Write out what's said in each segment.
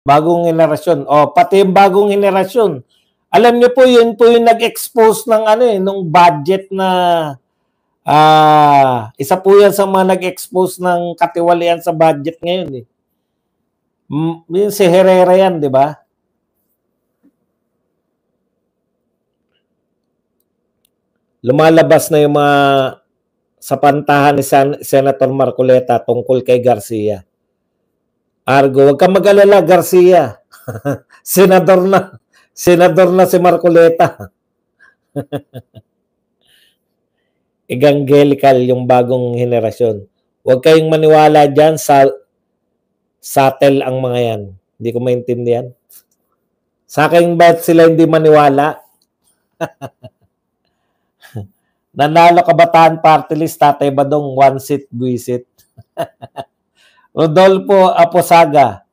Bagong henerasyon. O, pati yung bagong henerasyon. Alam niyo po, yun po yung nag-expose ng ano nung budget na isa po yan sa mga nag-expose ng katiwalian sa budget ngayon eh. Yung si Herrera yan, di ba? Lumalabas na yung mga sa pantahan ni Senator Marcoleta tungkol kay Garcia. Argo, wag kang mag-alala, Garcia. Senador na si Marcoleta. Evangelical yung bagong henerasyon. Huwag kayong maniwala dyan sa subtle ang mga yan. Hindi ko maintindihan. Sa akin ba't sila hindi maniwala? Nanalo Kabataan Party List, Tatay Badong, 1 seat, buwisit. Rodolfo Aposaga,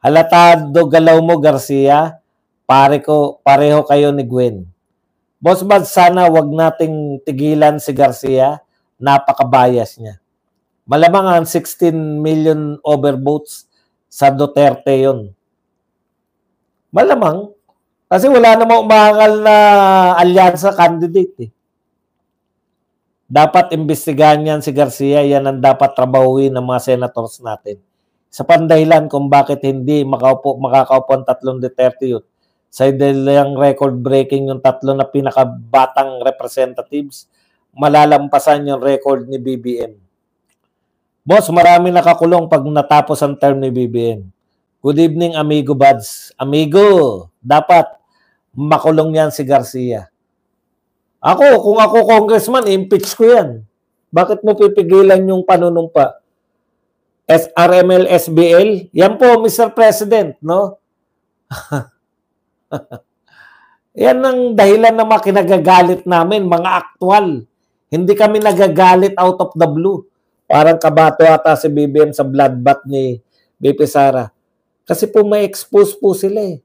halatado galaw mo, Garcia. Pareho kayo ni Gwen. Boss Bad, sana wag nating tigilan si Garcia. Napaka-bias niya. Malamang ang 16 million overvotes sa Duterte yun. Malamang. Kasi wala namang umangal na alyansa candidate eh. Dapat imbestigahan yan si Garcia. Yan ang dapat trabahuin ng mga senators natin. Sa pandahilan kung bakit hindi makakaupo ang tatlong Duterte yun. Sa yung record-breaking yung tatlo na pinakabatang representatives, malalampasan yung record ni BBM. Boss, marami nakakulong pag natapos ang term ni BBM. Good evening, amigo buds. Amigo, dapat makulong yan si Garcia. Kung ako congressman, impeach ko yan. Bakit mo pipigilan yung panunumpa? SRML, SBL? Yan po, Mr. President, no? Yan ang dahilan na makinagagalit namin, mga aktwal. Hindi kami nagagalit out of the blue. Parang kabato ata si BBM sa bloodbath ni BP Sara. Kasi po may expose po sila eh.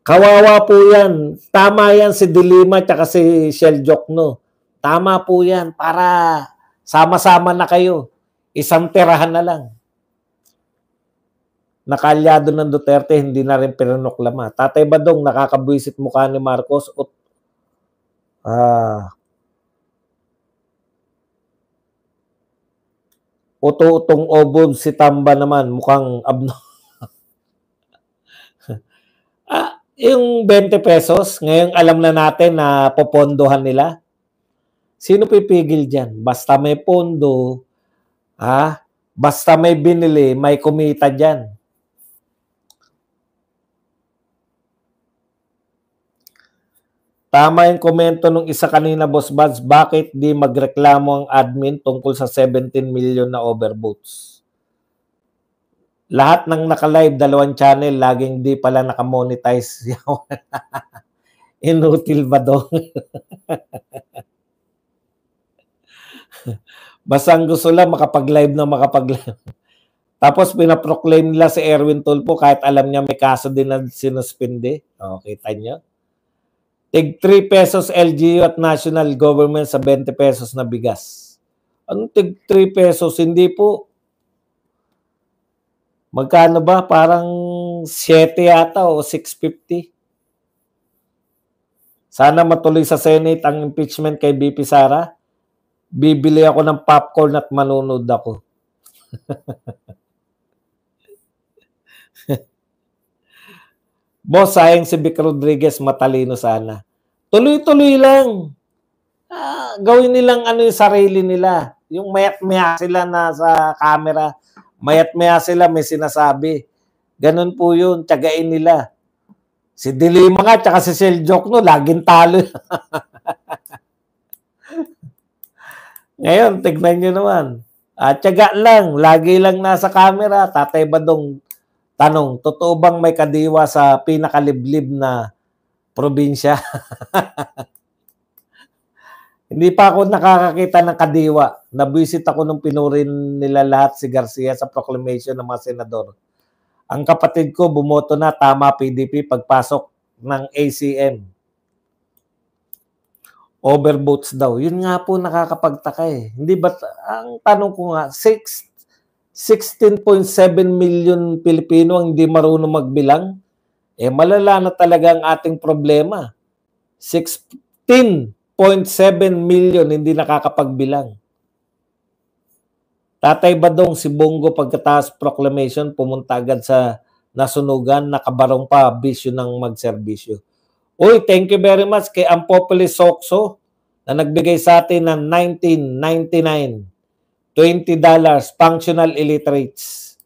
Kawawa po yan. Tama yan si Dilima at si Shell Jokno. Tama po yan para sama-sama na kayo. Isang tirahan na lang. Nakalyado ng Duterte, hindi na rin pinunuklama. Tatay Badong, nakakabwisit mukha ni Marcos. Uto-utong obod si Tamba naman, mukhang yung 20 pesos, ngayon alam na natin na popondohan nila. Sino pipigil dyan? Basta may pondo, basta may binili, may kumita dyan. Tama yung komento nung isa kanina, Boss Buds, bakit di magreklamo ang admin tungkol sa 17 million na overvotes? Lahat ng naka-live, 2 channel, laging di pala naka-monetize. Inutil ba doon? Basta ang gusto lang, makapag-live na makapag-live. Tapos pinaproclaim nila si Erwin Tulfo kahit alam niya may kaso din na sinuspinde. Kita niyo? Tig 3 pesos LGU at national government sa 20 pesos na bigas. Anong tig 3 pesos? Hindi po. Magkano ba? Parang 7 yata o 650. Sana matuloy sa Senate ang impeachment kay BP Sara. Bibili ako ng popcorn at manunod ako. Boss, sayang si Vic Rodriguez, matalino sana. Tuloy-tuloy lang. Gawin nilang yung sarili nila. Yung mayat-maya sila na sa camera. Mayat-maya sila, may sinasabi. Ganun po yun, tiyagain nila. Si Dilima nga, tsaka si Shell Jokno, laging talo. Ngayon, tignan nyo naman. Tiyaga lang, lagi lang nasa camera. Tatay Badong, tanong, totoo bang may kadiwa sa pinakaliblib na probinsya? Hindi pa ako nakakakita ng kadiwa. Nabwisit ako nung pinurin nila lahat si Garcia sa proclamation ng mga senador. Ang kapatid ko bumoto na, tama PDP pagpasok ng ACM. Overvotes daw. Yun nga po nakakapagtaka eh. Hindi ba, ang tanong ko nga, 16.7 million Pilipino ang hindi marunong magbilang. Malala na talaga ang ating problema. 16.7 million hindi nakakapagbilang. Tatay Badong, si Bongo pagkatapos proclamation, pumunta agad sa nasunugan, nakabarong pa, bisyo ng magserbisyo. Uy, thank you very much kay Ampopolis Sokso na nagbigay sa atin ng $19.99. $20, functional illiterates.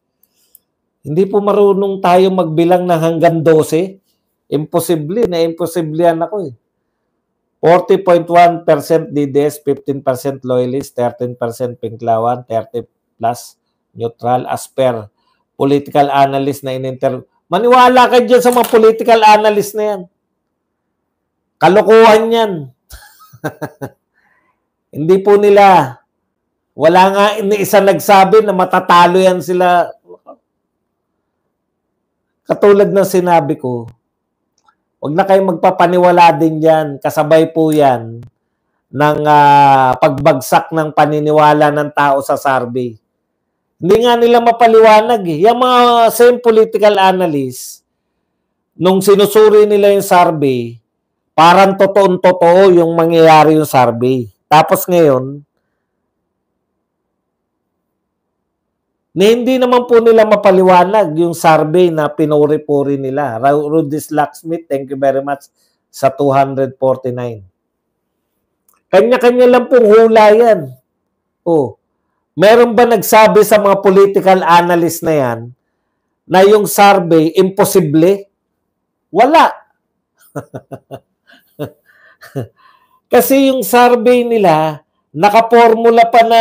Hindi po marunong tayo magbilang ng hanggang 12. Imposible, na-imposible ako eh. 40.1% DDS, 15% loyalist, 13% Pinklawan, 30 plus neutral as per political analyst na in-interview. Maniwala kayo dyan sa mga political analyst na yan. Kalokohan yan. Hindi po nila, wala nga isa nagsabi na matatalo yan sila. Katulad ng sinabi ko, huwag na kayong magpapaniwala din dyan. Kasabay po yan ng pagbagsak ng paniniwala ng tao sa survey. Hindi nga nila mapaliwanag eh. Yung mga same political analysts, nung sinusuri nila yung survey, parang totoong-totoo yung mangyayari yung survey. Tapos ngayon, hindi naman po nila mapaliwanag yung survey na pinuri-puri nila. Rudy Slacksmith, thank you very much sa 249. Kanya-kanya lang pong hula yan. Meron ba nagsabi sa mga political analyst na yan na yung survey imposible? Wala. Kasi yung survey nila, nakapormula pa na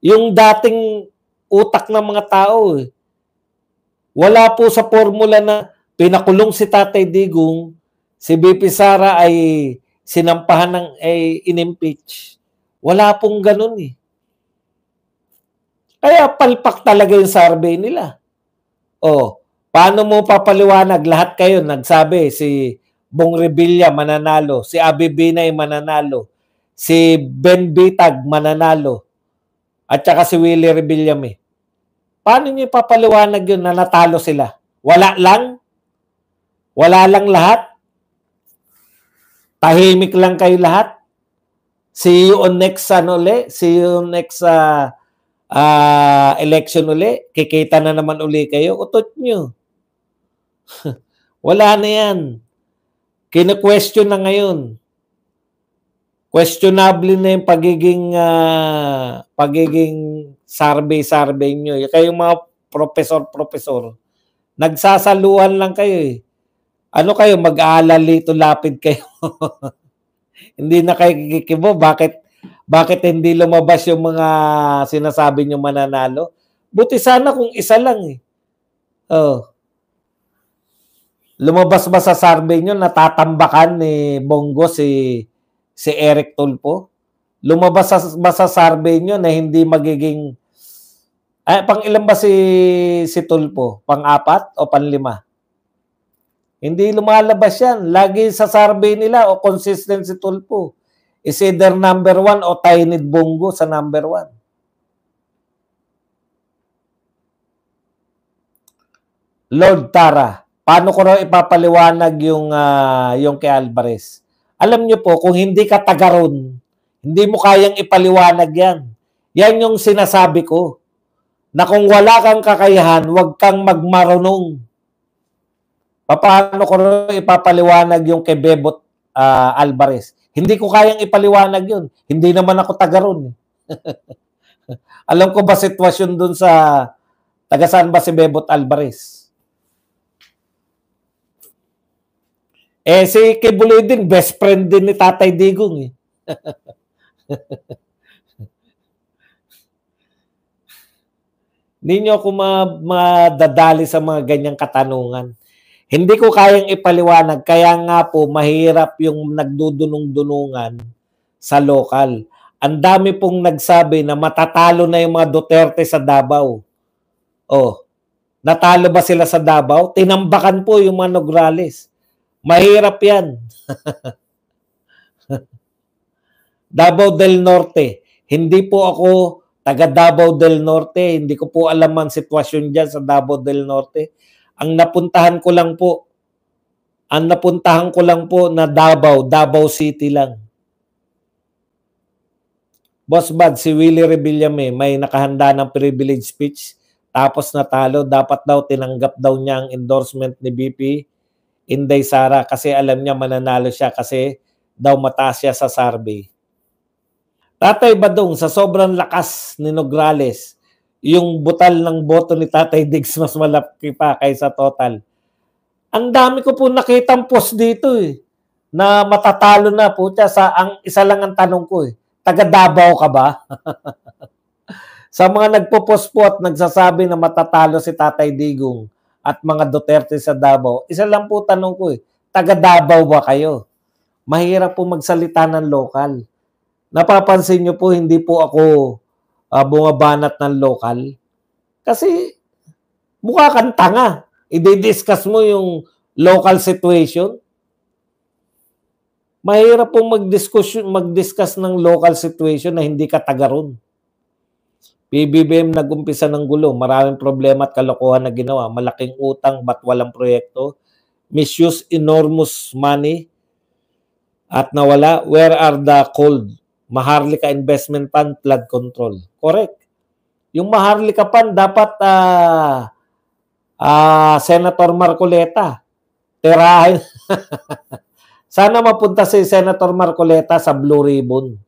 yung dating utak ng mga tao. Wala po sa formula na pinakulong si Tatay Digong, si BP Sara ay sinampahan ng in-impeach. Wala pong ganun eh. Kaya palpak talaga yung survey nila. Paano mo papaliwanag? Lahat kayo nagsabi, si Bong Revilla mananalo, si Abi Binay mananalo, si Ben Bitag mananalo, at saka si Willie Revillame. Paano niyo papaliwanag yun na natalo sila? Wala lang? Wala lang lahat? Tahimik lang kayo lahat? See you on next See you on next election uli. Kikita na naman uli kayo. Utot nyo. Wala na yan. Kina-question na ngayon. Questionable na yung pagiging survey nyo. Kayong mga professor, nagsasaluhan lang kayo eh. Ano kayo, mag-aalalito lapid kayo. Hindi na kayo kikibo. Bakit hindi lumabas yung mga sinasabi nyo mananalo? Buti sana kung isa lang eh. Lumabas ba sa survey nyo, natatambakan ni Bongo si Eric Tulfo? Lumabas ba sa survey nyo na hindi magiging... pang ilan ba si Tulfo? Pang-4 o pang-5? Hindi lumalabas yan. Lagi sa survey nila o consistent si Tulfo. Is either number 1 o Tiny Bongo sa number 1. Lord Tara, paano ko raw ipapaliwanag yung kay Alvarez? Alam niyo po, kung hindi ka taga ron, hindi mo kayang ipaliwanag yan. Yan yung sinasabi ko. Na kung wala kang kakayahan, huwag kang magmarunong. Paano ko raw ipapaliwanag yung kay Bebot Alvarez? Hindi ko kayang ipaliwanag yun. Hindi naman ako taga ron. Alam ko ba sitwasyon dun sa taga saan ba si Bebot Alvarez? Si Kibuloy din, best friend din ni Tatay Digong eh. Hindi nyo ako madadali sa mga ganyang katanungan. Hindi ko kayang ipaliwanag, kaya nga po mahirap yung nagdudunong-dunungan sa lokal. Ang dami pong nagsabi na matatalo na yung mga Duterte sa Davao. Natalo ba sila sa Davao? Tinambakan po yung mga Nograles. Mahirap yan. Davao del Norte. Hindi po ako taga Davao del Norte. Hindi ko po alam ang sitwasyon dyan sa Davao del Norte. Ang napuntahan ko lang po na Davao City lang. Boss Bad, si Willie Revillame may nakahanda ng privilege speech tapos natalo. Dapat daw tinanggap daw niya ang endorsement ni BP Inday Sara kasi alam niya mananalo siya kasi daw mataas siya sa survey. Tatay Badong, sa sobrang lakas ni Nograles, yung butal ng boto ni Tatay Diggs mas malaki pa kaysa total. Ang dami ko po nakitang post dito na matatalo na po siya. Ang isa lang ang tanong ko taga Davao ka ba? Sa mga nagpo-post po at nagsasabi na matatalo si Tatay Digong at mga Duterte sa Davao, isa lang po tanong ko taga Davao ba kayo? Mahirap po magsalita ng lokal. Napapansin nyo po, hindi po ako bumabanat ng lokal. Kasi mukha kang tanga. I-discuss mo yung local situation. Mahirap po mag-discuss ng local situation na hindi ka taga ron. PBBM nag-umpisa ng gulo. Maraming problema at kalokohan na ginawa. Malaking utang, ba't walang proyekto? Misuse enormous money at nawala. Where are the cold? Maharlika Investment Fund, flood control. Correct. Yung Maharlika Fund, dapat Senator Marcoleta. Tirahin. Sana mapunta si Senator Marcoleta sa Blue Ribbon.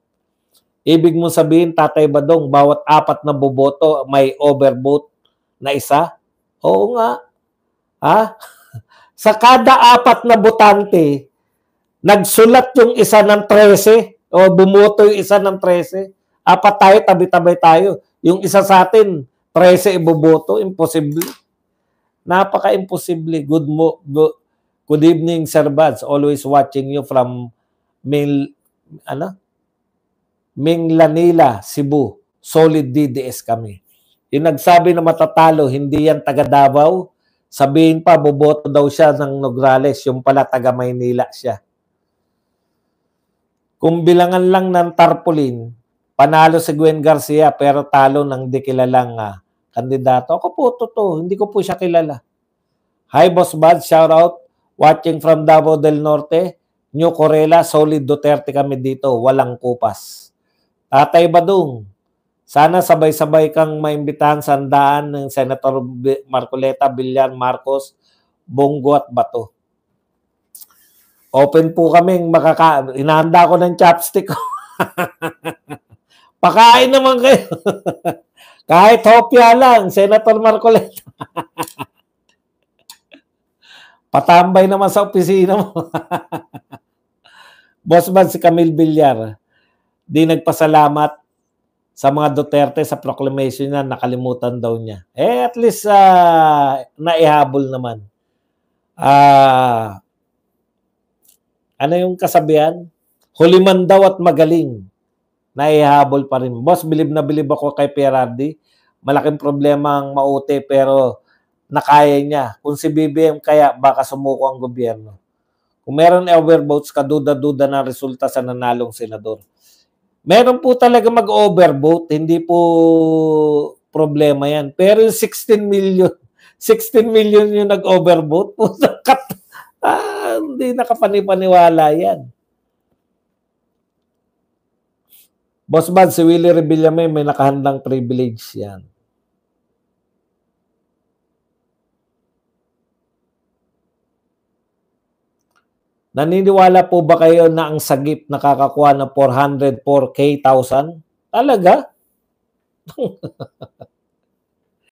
Ibig mo sabihin, Tatay Badong, bawat 4 na boboto may overvote na isa? Oo nga. Sa kada 4 na botante, nagsulat yung isa ng 13 o bumoto yung isa ng 13. 4 tayo, tabi-tabay tayo. Yung isa sa atin, 13 iboboto. Imposible. Napaka-imposible. Good evening, Sir Bads. Always watching you from Minglanila, Cebu. Solid DDS kami. Yung nagsabi na matatalo, hindi yan taga Davao. Sabihin pa, boboto daw siya ng Nograles. Yung pala taga Maynila siya. Kung bilangan lang ng tarpaulin, panalo si Gwen Garcia pero talo ng di kilalang kandidato. Ako po, totoo. Hindi ko po siya kilala. Hi, Boss Bad. Shout out. Watching from Davao del Norte. New Corella. Solid Duterte kami dito. Walang kupas. Tatay Badong, sana sabay-sabay kang maimbitahan sa handaan ng Senator Marcoleta, Villar, Marcos, Bongo at Bato. Open po kaming inahanda ko ng chopstick. Pakain naman kayo. Kahit hopya lang, Senator Marcoleta. Patambay naman sa opisina mo. Boss man si Camille Villar, di nagpasalamat sa mga Duterte sa proclamation niya, nakalimutan daw niya. At least naihabol naman. Ano yung kasabihan? Huliman daw at magaling. Naihabol pa rin. Boss, bilib na bilib ako kay Perardi. Malaking problema ang maute pero nakaya niya. Kung si BBM kaya, baka sumuko ang gobyerno. Kung meron overvotes, kaduda-duda na resulta sa nanalong senador. Meron po talaga mag-overvote, hindi po problema yan. Pero yung 16 million yung nag-overvote, hindi nakapaniwala yan. Boss Bad, si Willie Revillame may nakahandang privilege yan. Naniniwala po ba kayo na ang sagip nakakakuha ng 404K thousand? Talaga?